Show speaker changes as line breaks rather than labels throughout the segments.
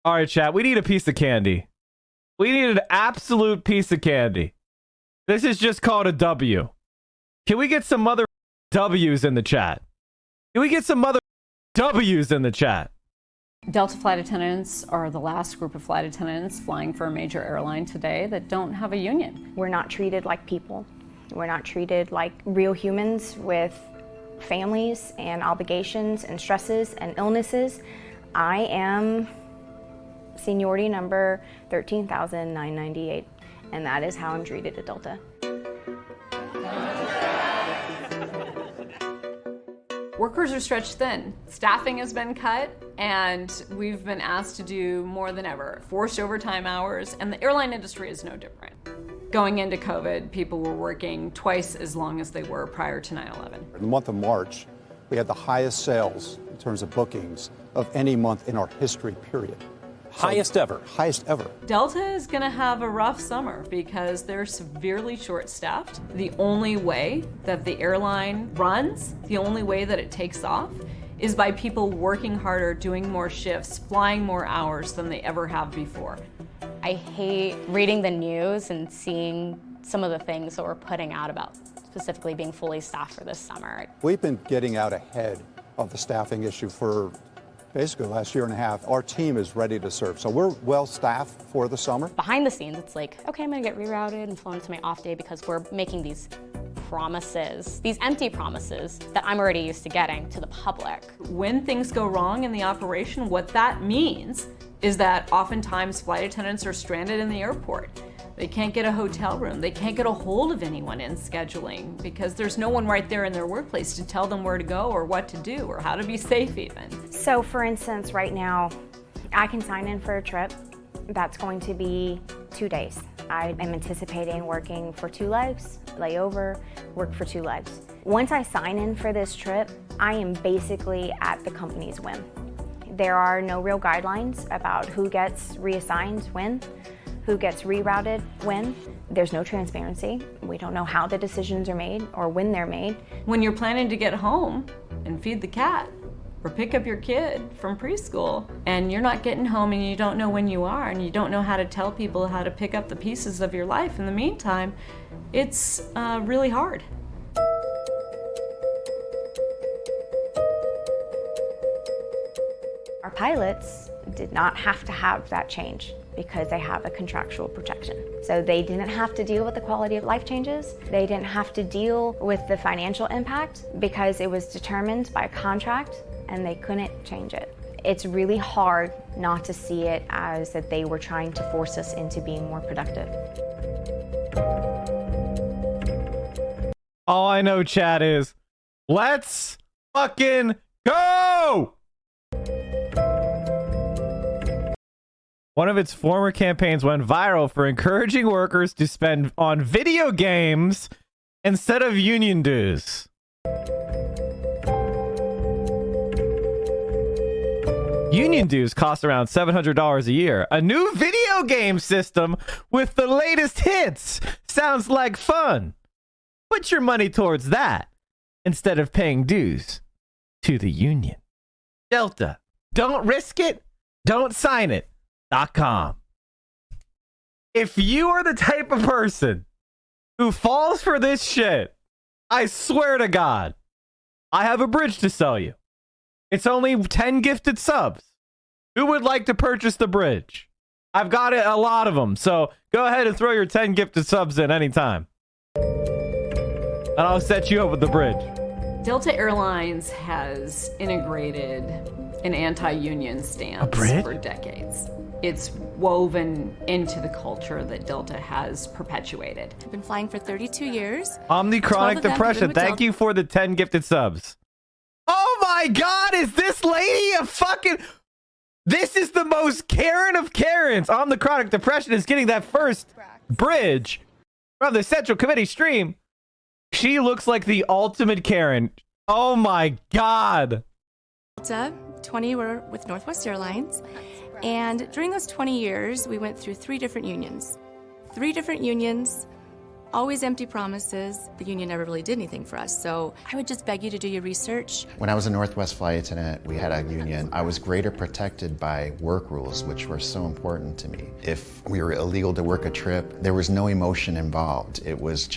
All right, chat. We need a piece of candy. We need an absolute piece of candy. This is just called a W. Can we get some mother W's in the chat? Can we get some mother W's in the chat?
Delta flight attendants are the last group of flight attendants flying for a major airline today that don't have a union.
We're not treated like people. We're not treated like real humans with families and obligations and stresses and illnesses. I am seniority number 13,998, and that is how I'm treated at Delta.
Workers are stretched thin. Staffing has been cut, and we've been asked to do more than ever. Forced overtime hours, and the airline industry is no different. Going into COVID, people were working twice as long as they were prior to 9/11.
In the month of March, we had the highest sales in terms of bookings of any month in our history, period.
Highest ever.
Highest ever.
Delta is going to have a rough summer because they're severely short-staffed. The only way that the airline runs, the only way that it takes off, is by people working harder, doing more shifts, flying more hours than they ever have before.
I hate reading the news and seeing some of the things that we're putting out about specifically being fully staffed for this summer.
We've been getting out ahead of the staffing issue for basically the last year and a half. Our team is ready to serve. So we're well staffed for the summer.
Behind the scenes, it's like, okay, I'm gonna get rerouted and flown to my off day because we're making these promises, these empty promises that I'm already used to getting to the public.
When things go wrong in the operation, what that means is that oftentimes flight attendants are stranded in the airport. They can't get a hotel room. They can't get a hold of anyone in scheduling because there's no one right there in their workplace to tell them where to go or what to do or how to be safe even.
So for instance, right now, I can sign in for a trip that's going to be 2 days. I am anticipating working for 2 legs, layover, work for 2 legs. Once I sign in for this trip, I am basically at the company's whim. There are no real guidelines about who gets reassigned when, who gets rerouted when. There's no transparency. We don't know how the decisions are made or when they're made.
When you're planning to get home and feed the cat or pick up your kid from preschool and you're not getting home and you don't know when you are and you don't know how to tell people how to pick up the pieces of your life in the meantime, it's really hard.
Our pilots did not have to have that change because they have a contractual protection. So they didn't have to deal with the quality of life changes. They didn't have to deal with the financial impact because it was determined by a contract and they couldn't change it. It's really hard not to see it as that they were trying to force us into being more productive.
All I know, chat, is let's fucking go! One of its former campaigns went viral for encouraging workers to spend on video games instead of union dues. Union dues cost around $700 a year. A new video game system with the latest hits sounds like fun. Put your money towards that instead of paying dues to the union. Delta, don't risk it, don't sign it. .com. If you are the type of person who falls for this shit, I swear to God, I have a bridge to sell you. It's only 10 gifted subs. Who would like to purchase the bridge? I've got a lot of them, so go ahead and throw your 10 gifted subs in anytime. And I'll set you up with the bridge.
Delta Airlines has integrated an anti-union stance for decades. It's woven into the culture that Delta has perpetuated.
I've been flying for 32 years.
Omnichronic depression. Thank you for the 10 gifted subs. Oh my God, is this lady a fucking... This is the most Karen of Karens. Omnichronic depression is getting that first bridge from the Central Committee stream. She looks like the ultimate Karen. Oh my God.
Delta, 20 were with Northwest Airlines. And during those 20 years, we went through 3 different unions. 3 different unions, Always empty promises. The union never really did anything for us, so I would just beg you to do your research.
When I was a Northwest flight attendant, we had a union. I was greater protected by work rules, which were so important to me. If we were illegal to work a trip, there was no emotion involved. It was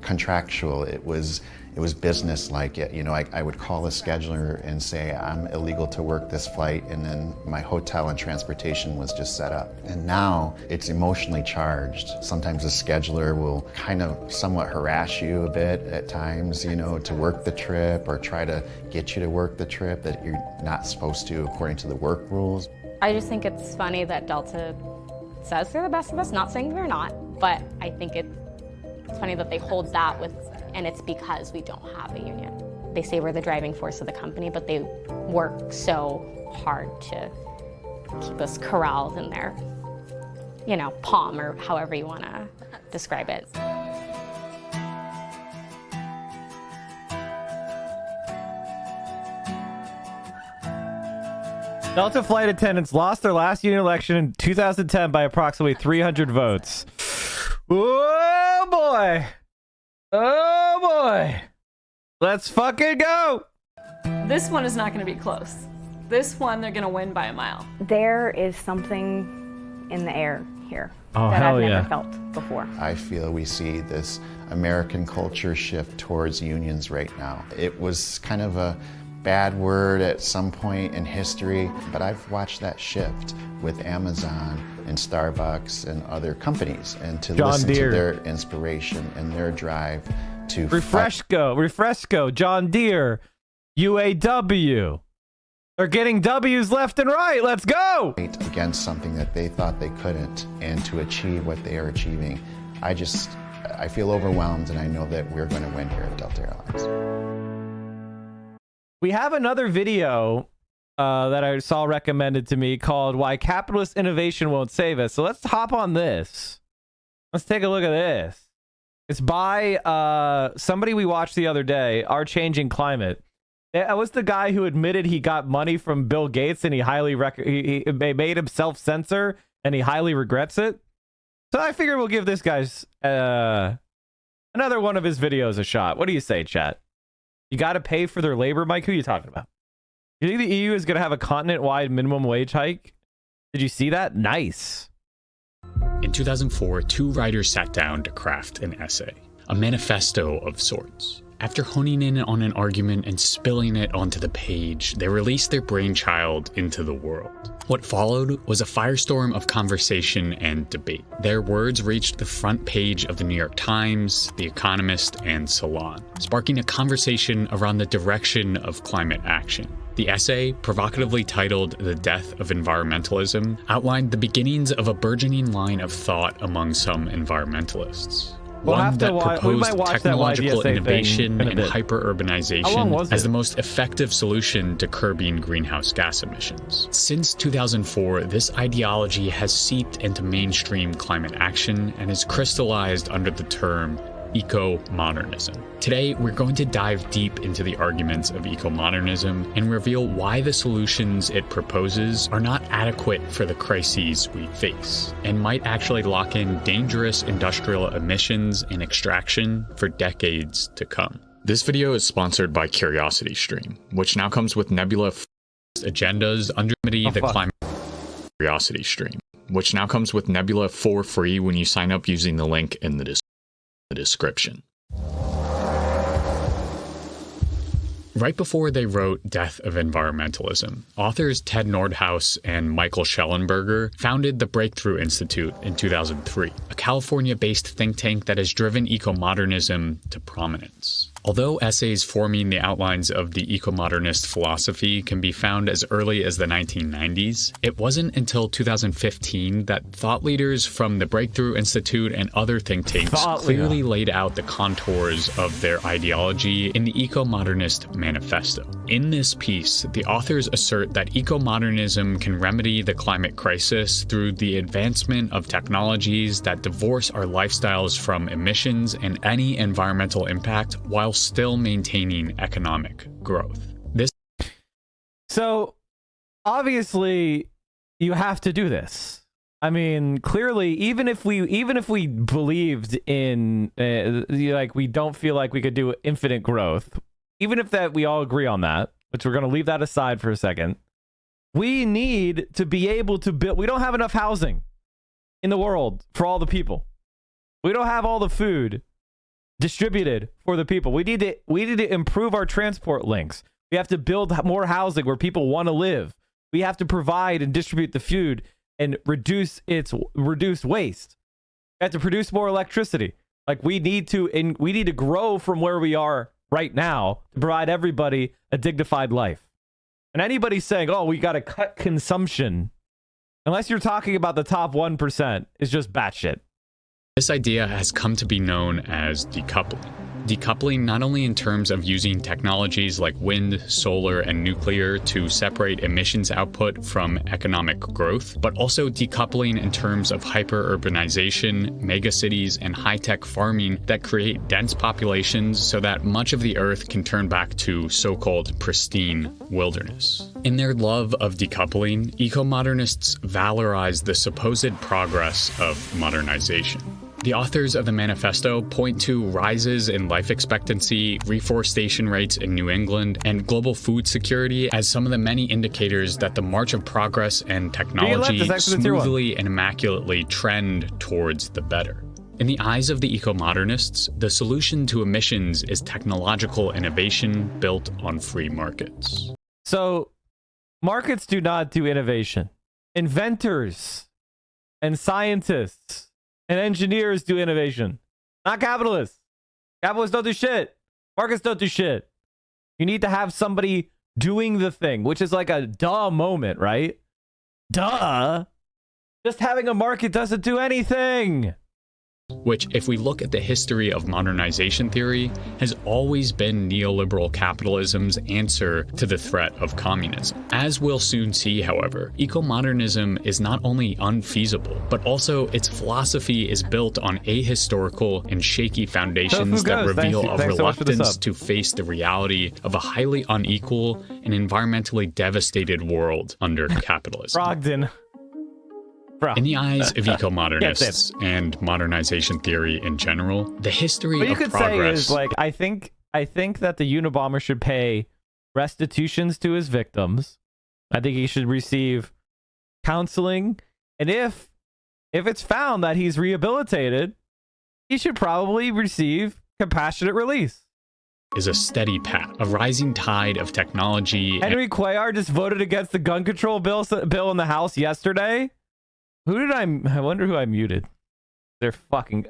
contractual. It was business-like. You know, I would call a scheduler and say, I'm illegal to work this flight, and then my hotel and transportation was just set up. And now it's emotionally charged. Sometimes the scheduler will kind of somewhat harass you a bit at times, you know, to work the trip or try to get you to work the trip that you're not supposed to according to the work rules.
I just think it's funny that Delta says they're the best of us, not saying they're not, but I think it's funny that they hold that with, and it's because we don't have a union. They say we're the driving force of the company, but they work so hard to keep us corralled in their, you know, palm, or however you want to describe it.
Delta flight attendants lost their last union election in 2010 by approximately 300 votes. Oh boy. Oh boy. Let's fucking go.
This one is not going to be close. This one, they're going to win by a mile.
There is something in the air here
Oh,
that
hell
I've
yeah.
never felt before.
I feel we see this American culture shift towards unions right now. It was kind of a bad word at some point in history, but I've watched that shift with Amazon and Starbucks and other companies, and to
John
listen
Deere.
to their inspiration and their drive to
Refresco, John Deere, UAW. They're getting W's left and right. Let's go.
fight against something that they thought they couldn't, and to achieve what they are achieving. I feel overwhelmed, and I know that we're going to win here at Delta Airlines.
We have another video that I saw recommended to me called Why Capitalist Innovation Won't Save Us. So let's hop on this. Let's take a look at this. It's by somebody we watched the other day, Our Changing Climate. That was the guy who admitted he got money from Bill Gates and he highly he made himself censor and he highly regrets it. So I figured we'll give this guy's another one of his videos a shot. What do you say, chat? You got to pay for their labor, Mike? Who are you talking about? You think the EU is going to have a continent-wide minimum wage hike? Did you see that? Nice.
In 2004, two writers sat down to craft an essay, a manifesto of sorts. After honing in on an argument and spilling it onto the page, they released their brainchild into the world. What followed was a firestorm of conversation and debate. Their words reached the front page of the New York Times, The Economist, and Salon, sparking a conversation around the direction of climate action. The essay, provocatively titled The Death of Environmentalism, outlined the beginnings of a burgeoning line of thought among some environmentalists.
We'll
One
have to
that
we might
proposed
watch that
technological
YDSA thing
innovation
in a
and
bit. How long
hyper-urbanization
was
as
it?
the most effective solution to curbing greenhouse gas emissions. Since 2004, this ideology has seeped into mainstream climate action and is crystallized under the term eco-modernism. Today, we're going to dive deep into the arguments of eco-modernism and reveal why the solutions it proposes are not adequate for the crises we face, and might actually lock in dangerous industrial emissions and extraction for decades to come. This video is sponsored by CuriosityStream, which now comes with Nebula agendas under the climate. CuriosityStream, which now comes with Nebula for free when you sign up using the link in the description. Right before they wrote Death of Environmentalism, authors Ted Nordhaus and Michael Schellenberger founded the Breakthrough Institute in 2003, a California-based think tank that has driven eco-modernism to prominence. Although essays forming the outlines of the eco-modernist philosophy can be found as early as the 1990s, it wasn't until 2015 that thought leaders from the Breakthrough Institute and other think tanks clearly laid out the contours of their ideology in the eco-modernist manifesto. In this piece, the authors assert that eco-modernism can remedy the climate crisis through the advancement of technologies that divorce our lifestyles from emissions and any environmental impact while still maintaining economic growth.
So, obviously, you have to do this. I mean, clearly, even if we believed in like we don't feel like we could do infinite growth, even if that we all agree on that, which we're going to leave that aside for a second, we need to be able to build. We don't have enough housing in the world for all the people. We don't have all the food distributed for the people. We need to improve our transport links. We have to build more housing where people want to live. We have to provide and distribute the food and reduce waste. We have to produce more electricity. Like we need to grow from where we are right now to provide everybody a dignified life. And anybody saying, "Oh, we got to cut consumption," unless you're talking about the top 1%, is just batshit.
This idea has come to be known as decoupling. Decoupling not only in terms of using technologies like wind, solar, and nuclear to separate emissions output from economic growth, but also decoupling in terms of hyper-urbanization, megacities, and high-tech farming that create dense populations so that much of the earth can turn back to so-called pristine wilderness. In their love of decoupling, eco-modernists valorize the supposed progress of modernization. The authors of the manifesto point to rises in life expectancy, reforestation rates in New England, and global food security as some of the many indicators that the march of progress and technology smoothly and immaculately trend towards the better. In the eyes of the eco-modernists, the solution to emissions is technological innovation built on free markets.
So, markets do not do innovation. Inventors and scientists and engineers do innovation, not capitalists. Capitalists don't do shit. Markets don't do shit. You need to have somebody doing the thing, which is like a duh moment, right? Duh. Just having a market doesn't do anything.
Which, if we look at the history of modernization theory, has always been neoliberal capitalism's answer to the threat of communism. As we'll soon see, however, eco-modernism is not only unfeasible, but also its philosophy is built on ahistorical and shaky foundations that reveal a reluctance to face the reality of a highly unequal and environmentally devastated world under capitalism.
Brogdon. Bro.
In the eyes of eco-modernists and modernization theory in general, the history of progress... What you could say is,
like, I think that the Unabomber should pay restitutions to his victims. I think he should receive counseling. And if it's found that he's rehabilitated, he should probably receive compassionate release.
Is a steady path, a rising tide of technology...
Henry Cuellar just voted against the gun control bill in the House yesterday. I wonder who I muted. They're fucking...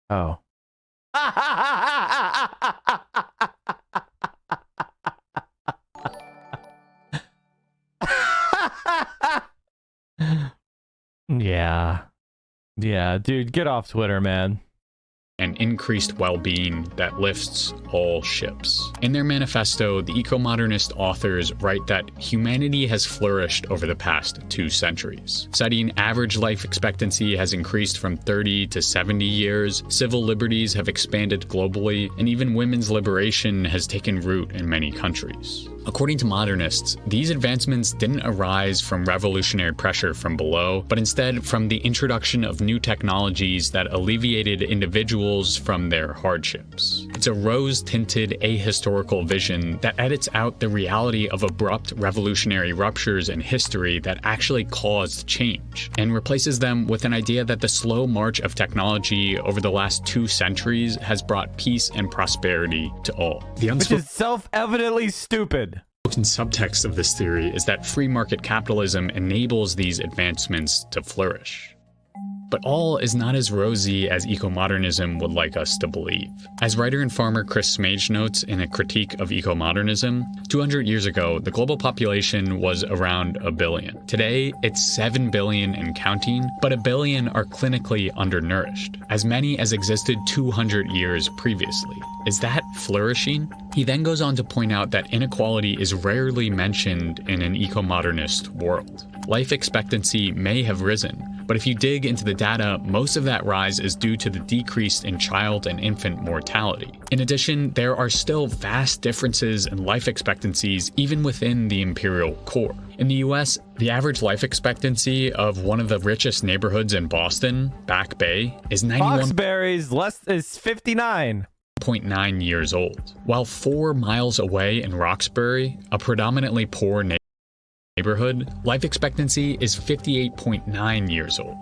Oh. Yeah. Yeah, dude, get off Twitter, man.
And increased well-being that lifts all ships. In their manifesto, the eco-modernist authors write that humanity has flourished over the past 2 centuries. Citing average life expectancy has increased from 30 to 70 years, civil liberties have expanded globally, and even women's liberation has taken root in many countries. According to modernists, these advancements didn't arise from revolutionary pressure from below, but instead from the introduction of new technologies that alleviated individuals from their hardships. It's a rose-tinted ahistorical vision that edits out the reality of abrupt revolutionary ruptures in history that actually caused change, and replaces them with an idea that the slow march of technology over the last 2 centuries has brought peace and prosperity to all.
Which is self-evidently stupid.
The subtext of this theory is that free market capitalism enables these advancements to flourish. But all is not as rosy as eco-modernism would like us to believe. As writer and farmer Chris Smage notes in a critique of eco-modernism, 200 years ago, the global population was around 1 billion. Today, it's 7 billion and counting, but 1 billion are clinically undernourished, as many as existed 200 years previously. Is that flourishing? He then goes on to point out that inequality is rarely mentioned in an eco-modernist world. Life expectancy may have risen, But if you dig into the data, most of that rise is due to the decrease in child and infant mortality. In addition, there are still vast differences in life expectancies even within the imperial core. In the US, the average life expectancy of one of the richest neighborhoods in Boston, Back Bay, is 91.9
is 59.
years old, while 4 miles away in Roxbury, a predominantly poor neighborhood, life expectancy is 58.9 years old.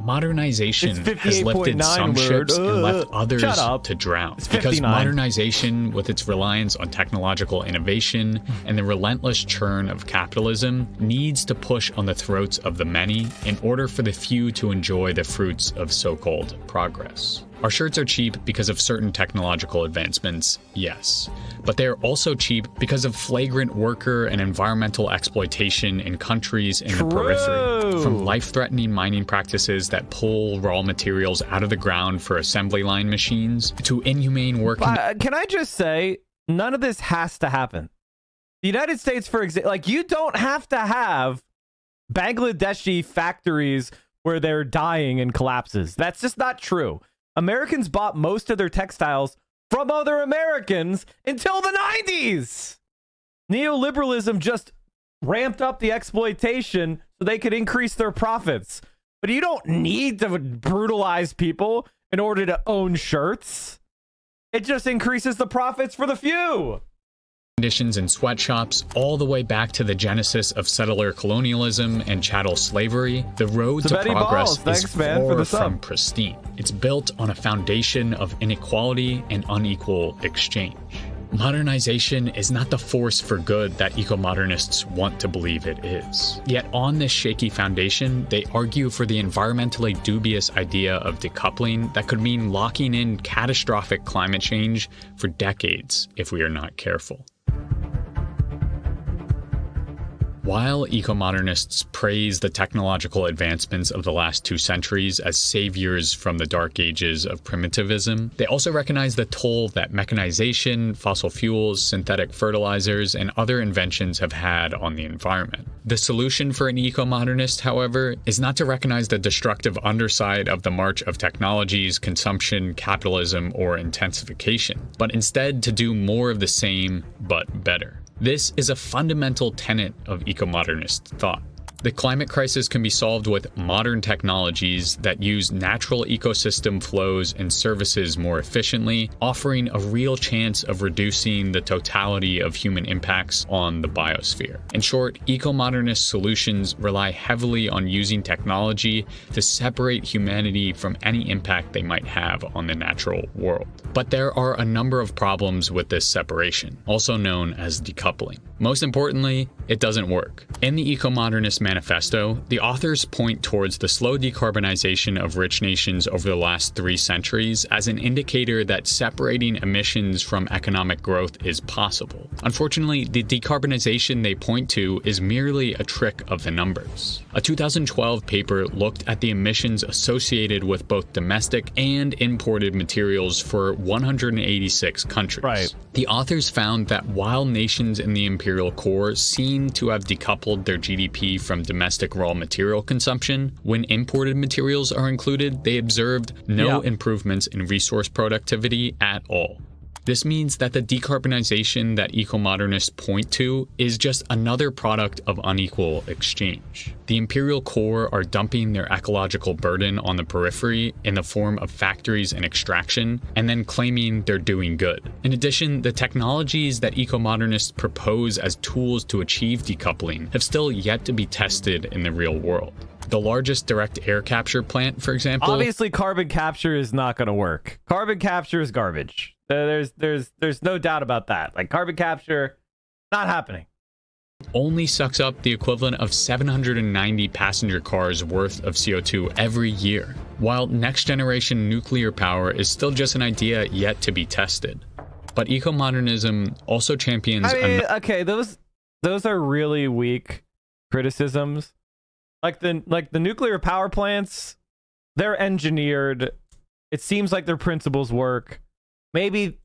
Modernization has lifted some ships and left others to drown. Because modernization, with its reliance on technological innovation and the relentless churn of capitalism, needs to push on the throats of the many in order for the few to enjoy the fruits of so-called progress. Our shirts are cheap because of certain technological advancements, yes. But they are also cheap because of flagrant worker and environmental exploitation in countries in the periphery. From life-threatening mining practices that pull raw materials out of the ground for assembly line machines, to inhumane work.
Can I just say, none of this has to happen. The United States, for example, like, you don't have to have Bangladeshi factories where they're dying in collapses. That's just not true. Americans bought most of their textiles from other Americans until the 90s. Neoliberalism just ramped up the exploitation so they could increase their profits. But you don't need to brutalize people in order to own shirts. It just increases the profits for the few.
Conditions in sweatshops, all the way back to the genesis of settler colonialism and chattel slavery, the road to progress is far from pristine. It's built on a foundation of inequality and unequal exchange. Modernization is not the force for good that eco-modernists want to believe it is. Yet on this shaky foundation, they argue for the environmentally dubious idea of decoupling that could mean locking in catastrophic climate change for decades if we are not careful. While eco-modernists praise the technological advancements of the last 2 centuries as saviors from the dark ages of primitivism, they also recognize the toll that mechanization, fossil fuels, synthetic fertilizers, and other inventions have had on the environment. The solution for an eco-modernist, however, is not to recognize the destructive underside of the march of technologies, consumption, capitalism, or intensification, but instead to do more of the same, but better. This is a fundamental tenet of eco-modernist thought. The climate crisis can be solved with modern technologies that use natural ecosystem flows and services more efficiently, offering a real chance of reducing the totality of human impacts on the biosphere. In short, eco-modernist solutions rely heavily on using technology to separate humanity from any impact they might have on the natural world. But there are a number of problems with this separation, also known as decoupling. Most importantly, it doesn't work. In the eco-modernist manifesto, the authors point towards the slow decarbonization of rich nations over the last 3 centuries as an indicator that separating emissions from economic growth is possible. Unfortunately, the decarbonization they point to is merely a trick of the numbers. A 2012 paper looked at the emissions associated with both domestic and imported materials for 186 countries.
Right.
The authors found that while nations in the imperial core seem to have decoupled their GDP from domestic raw material consumption, when imported materials are included, they observed no improvements in resource productivity at all. This means that the decarbonization that eco-modernists point to is just another product of unequal exchange. The imperial core are dumping their ecological burden on the periphery in the form of factories and extraction, and then claiming they're doing good. In addition, the technologies that eco-modernists propose as tools to achieve decoupling have still yet to be tested in the real world. The largest direct air capture plant, for example...
Obviously, carbon capture is not going to work. Carbon capture is garbage. There's no doubt about that. Like, carbon capture, not happening.
Only sucks up the equivalent of 790 passenger cars worth of CO2 every year, while next-generation nuclear power is still just an idea yet to be tested. But eco-modernism also champions...
okay, those are really weak criticisms. Like the nuclear power plants, they're engineered. It seems like their principles work. Maybe,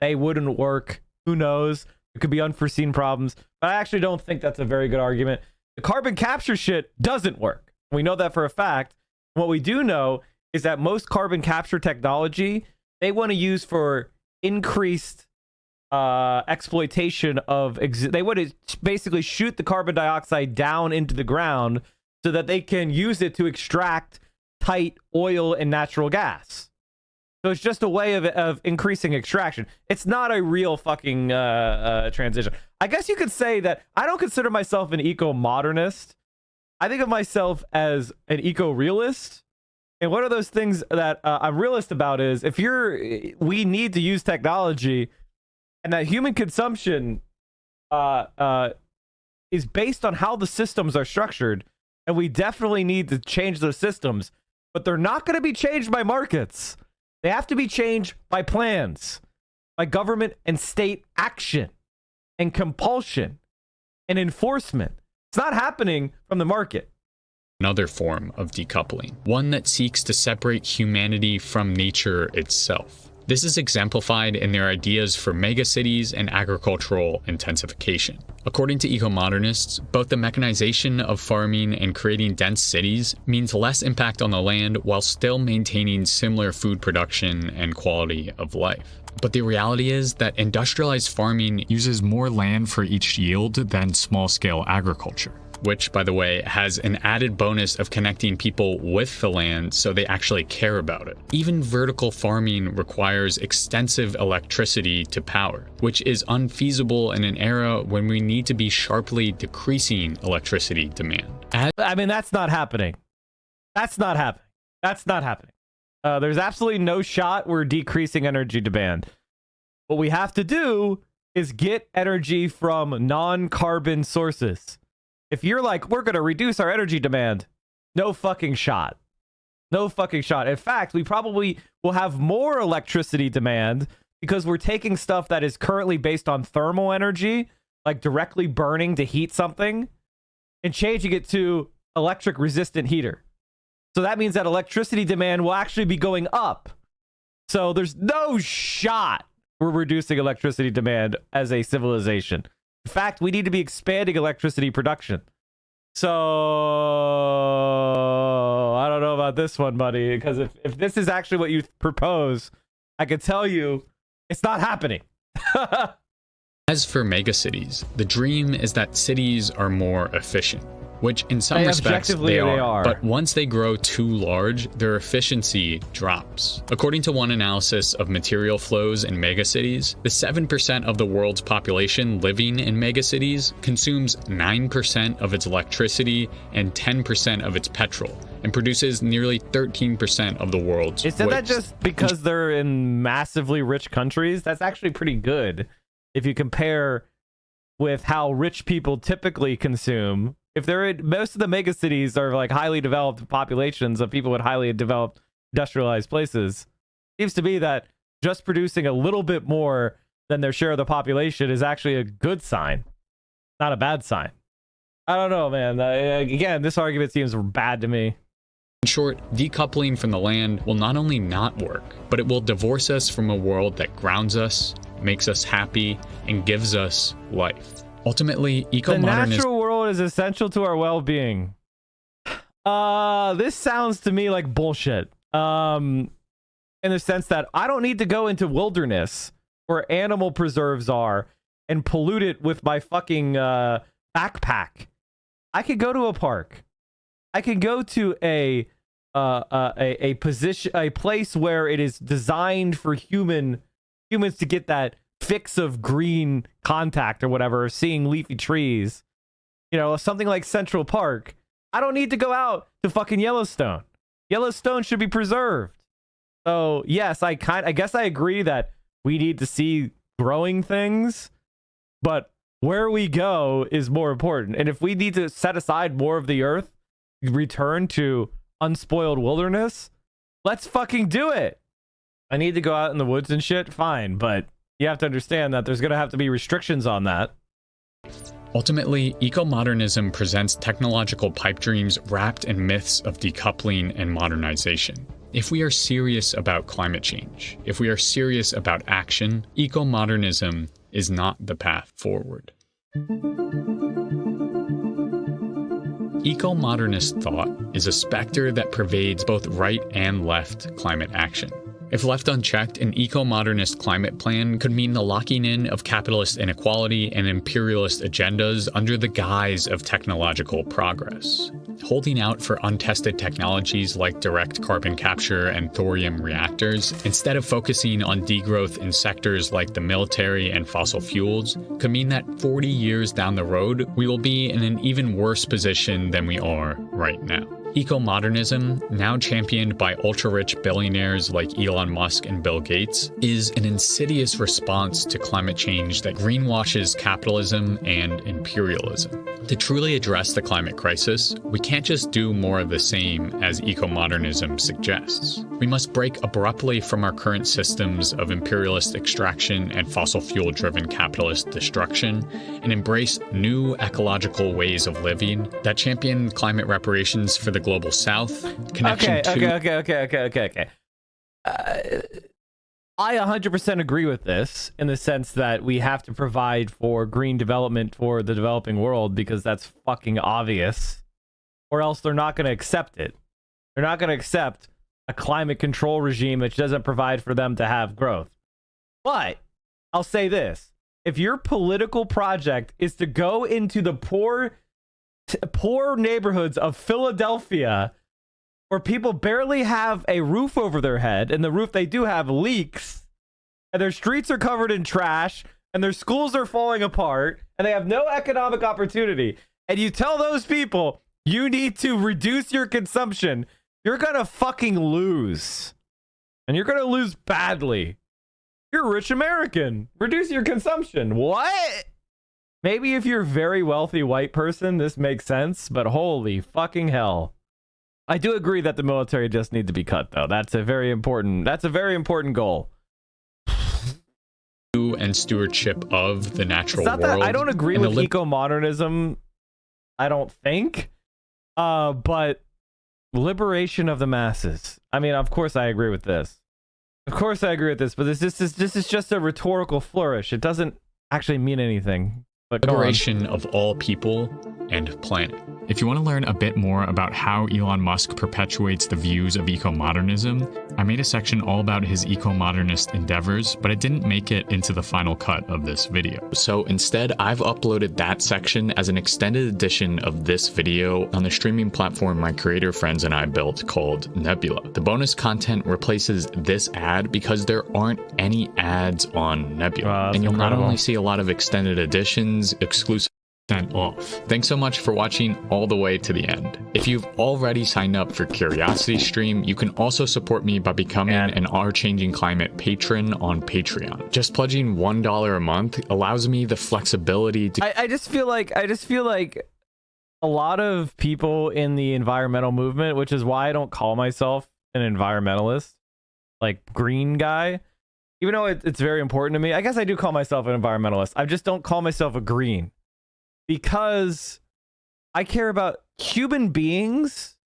they wouldn't work. Who knows? It could be unforeseen problems. But I actually don't think that's a very good argument. The carbon capture shit doesn't work. We know that for a fact. What we do know is that most carbon capture technology, they want to use for increased exploitation of they want to basically shoot the carbon dioxide down into the ground so that they can use it to extract tight oil and natural gas. So it's just a way of increasing extraction. It's not a real fucking transition. I guess you could say that I don't consider myself an eco-modernist. I think of myself as an eco-realist. And one of those things that I'm realist about is we need to use technology, and that human consumption is based on how the systems are structured, and we definitely need to change those systems, but they're not going to be changed by markets. They have to be changed by plans, by government and state action and compulsion and enforcement. It's not happening from the market.
Another form of decoupling, one that seeks to separate humanity from nature itself. This is exemplified in their ideas for megacities and agricultural intensification. According to eco-modernists, both the mechanization of farming and creating dense cities means less impact on the land while still maintaining similar food production and quality of life. But the reality is that industrialized farming uses more land for each yield than small-scale agriculture, which, by the way, has an added bonus of connecting people with the land so they actually care about it. Even vertical farming requires extensive electricity to power, which is unfeasible in an era when we need to be sharply decreasing electricity demand.
I mean, that's not happening. That's not happening. That's not happening. There's absolutely no shot we're decreasing energy demand. What we have to do is get energy from non-carbon sources. If you're like, we're going to reduce our energy demand, no fucking shot. No fucking shot. In fact, we probably will have more electricity demand because we're taking stuff that is currently based on thermal energy, like directly burning to heat something, and changing it to electric resistant heater. So that means that electricity demand will actually be going up. So there's no shot we're reducing electricity demand as a civilization. In fact, we need to be expanding electricity production. So I don't know about this one, buddy, because if this is actually what you propose, I can tell you it's not happening.
As for megacities, the dream is that cities are more efficient, which in some respects they are. But once they grow too large, their efficiency drops. According to one analysis of material flows in megacities, the 7% of the world's population living in megacities consumes 9% of its electricity and 10% of its petrol, and produces nearly 13% of the world's waste.
Isn't that just because they're in massively rich countries? That's actually pretty good if you compare with how rich people typically consume. If they're in, most of the megacities are like highly developed populations of people with highly developed industrialized places. It seems to me that just producing a little bit more than their share of the population is actually a good sign, not a bad sign. I don't know, man. Again, this argument seems bad to me.
In short, decoupling from the land will not only not work, but it will divorce us from a world that grounds us, makes us happy, and gives us life. Ultimately, eco-modernism...
The natural world is essential to our well-being. This sounds to me like bullshit. In the sense that I don't need to go into wilderness where animal preserves are and pollute it with my fucking backpack. I could go to a park. I can go to a place where it is designed for humans to get that fix of green contact or whatever, seeing leafy trees, you know, something like Central Park. I don't need to go out to fucking Yellowstone. Yellowstone should be preserved. So yes, I guess I agree that we need to see growing things, but where we go is more important. And if we need to set aside more of the earth, return to unspoiled wilderness, let's fucking do it. I need to go out in the woods and shit, fine, but you have to understand that there's going to have to be restrictions on that.
Ultimately, eco-modernism presents technological pipe dreams wrapped in myths of decoupling and modernization. If we are serious about climate change, if we are serious about action, eco-modernism is not the path forward. Eco-modernist thought is a specter that pervades both right and left climate action. If left unchecked, an eco-modernist climate plan could mean the locking in of capitalist inequality and imperialist agendas under the guise of technological progress. Holding out for untested technologies like direct carbon capture and thorium reactors, instead of focusing on degrowth in sectors like the military and fossil fuels, could mean that 40 years down the road, we will be in an even worse position than we are right now. Eco-modernism, now championed by ultra-rich billionaires like Elon Musk and Bill Gates, is an insidious response to climate change that greenwashes capitalism and imperialism. To truly address the climate crisis, we can't just do more of the same as eco-modernism suggests. We must break abruptly from our current systems of imperialist extraction and fossil fuel-driven capitalist destruction and embrace new ecological ways of living that champion climate reparations for the global south, connection
Okay. I 100% agree with this in the sense that we have to provide for green development for the developing world because that's fucking obvious, or else they're not going to accept it. They're not going to accept a climate control regime that doesn't provide for them to have growth. But I'll say this. If your political project is to go into the poor neighborhoods of Philadelphia where people barely have a roof over their head and the roof they do have leaks and their streets are covered in trash and their schools are falling apart and they have no economic opportunity, and you tell those people you need to reduce your consumption, you're gonna fucking lose, and you're gonna lose badly. You're a rich American, reduce your consumption. What? Maybe if you're a very wealthy white person, this makes sense, but holy fucking hell. I do agree that the military just needs to be cut, though. That's a very important goal.
And stewardship of the natural world.
That I don't agree with eco-modernism, I don't think. But liberation of the masses. I mean, of course I agree with this. Of course I agree with this, but this is just a rhetorical flourish. It doesn't actually mean anything.
Liberation of all people and planet. If you want to learn a bit more about how Elon Musk perpetuates the views of eco-modernism, I made a section all about his eco-modernist endeavors, but it didn't make it into the final cut of this video. So instead, I've uploaded that section as an extended edition of this video on the streaming platform my creator friends and I built called Nebula. The bonus content replaces this ad because there aren't any ads on Nebula. And you'll not only see a lot of extended editions, exclusive off. Thanks so much for watching all the way to the end. If you've already signed up for Curiosity Stream, you can also support me by becoming an Our Changing Climate patron on Patreon. Just pledging $1 a month allows me the flexibility to...
I just feel like a lot of people in the environmental movement, which is why I don't call myself an environmentalist, like green guy, even though it's very important to me. I guess I do call myself an environmentalist. I just don't call myself a green. Because I care about human beings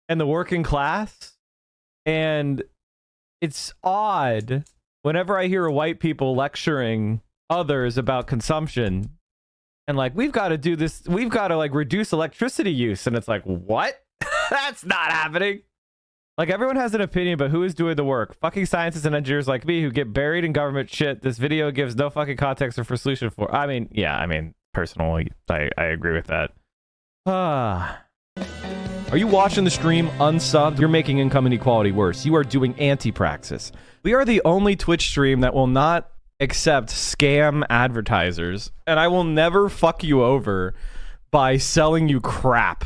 and the working class, and it's odd whenever I hear white people lecturing others about consumption and like, we've got to do this, we've got to like reduce electricity use, and it's like, what? That's not happening. Like, everyone has an opinion, but who is doing the work? Fucking scientists and engineers like me who get buried in government shit this video gives no fucking context or for solution for. I mean, personally, I agree with that. Are you watching the stream unsubbed? You're making income inequality worse. You are doing anti-praxis. We are the only Twitch stream that will not accept scam advertisers, and I will never fuck you over by selling you crap.